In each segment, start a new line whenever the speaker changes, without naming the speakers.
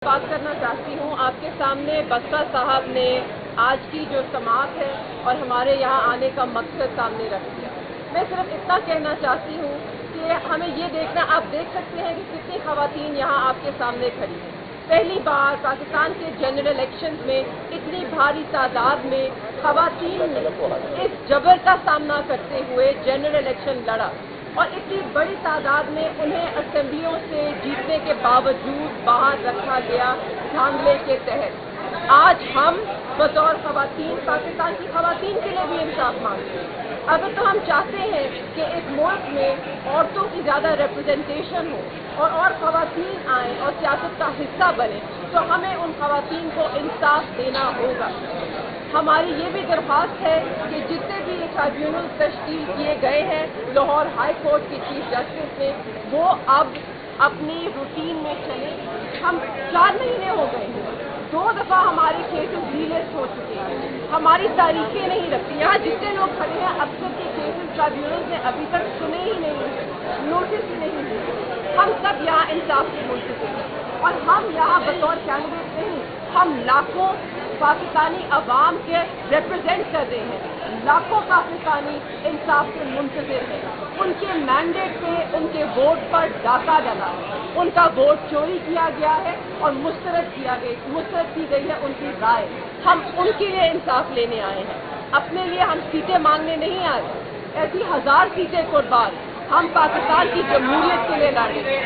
बात करना चाहती हूँ आपके सामने। बसपा साहब ने आज की जो समाअत है और हमारे यहाँ आने का मकसद सामने रख दिया। मैं सिर्फ इतना कहना चाहती हूँ कि हमें ये देखना, आप देख सकते हैं कि कितनी खवातीन यहाँ आपके सामने खड़ी हैं। पहली बार पाकिस्तान के जनरल इलेक्शंस में इतनी भारी तादाद में खवातीन ने इस जबर का सामना करते हुए जनरल इलेक्शन लड़ा और इतनी बड़ी तादाद में उन्हें असेंबलियों से जीतने के बावजूद बाहर रखा गया धांधले के तहत। आज हम बतौर खवातीन, पाकिस्तान की खवातीन के लिए भी इंसाफ मांगते हैं। अगर तो हम चाहते हैं कि इस मुल्क में औरतों की ज़्यादा रिप्रेजेंटेशन हो और खवातीन आएँ और सियासत का हिस्सा बने, तो हमें उन खवातीन को इंसाफ देना होगा। हमारी ये भी दरख्वास्त है कि जितने भी ट्राइब्यूनल तश्कील किए गए हैं लाहौर हाई कोर्ट के चीफ जस्टिस में, वो अब अपनी रूटीन में चले। हम 4 महीने हो गए हैं, 2 दफ़ा हमारे केसेस रीलिस्ट हो चुके हैं, हमारी तारीखें नहीं रखती। यहाँ जितने लोग खड़े हैं अक्सर के केसेस ट्राइब्यूनल ने अभी तक सुने ही नहीं, नोटिस ही नहीं दिए। हम सब यहाँ इंसाफ के मुंतज़िर हैं और हम यहाँ बतौर कैंडिडेट नहीं, हम लाखों पाकिस्तानी अवाम के रिप्रेजेंट कर रहे हैं। लाखों पाकिस्तानी इंसाफ के मुंतज़िर हैं। उनके मैंडेट पे, उनके वोट पर डाका डला है, उनका वोट चोरी किया गया है और मुस्तरद की गई है उनकी राय। हम उनके लिए इंसाफ लेने आए हैं, अपने लिए हम सीटें मांगने नहीं आए। ऐसी 1000 सीटें कुर्बान हम पाकिस्तान की जमहूरियत के लिए लड़ेंगे।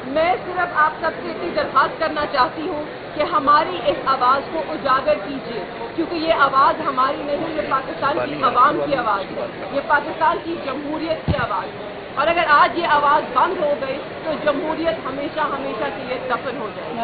मैं सिर्फ आप सबसे इतनी दरख्वास्त करना चाहती हूँ कि हमारी इस आवाज़ को उजागर कीजिए, क्योंकि ये आवाज़ हमारी नहीं, ये पाकिस्तान की आवाम की आवाज़ है, ये पाकिस्तान की जमहूरियत की आवाज़ है। और अगर आज ये आवाज़ बंद हो गई तो जमहूरियत हमेशा हमेशा के लिए दफन हो जाएगी।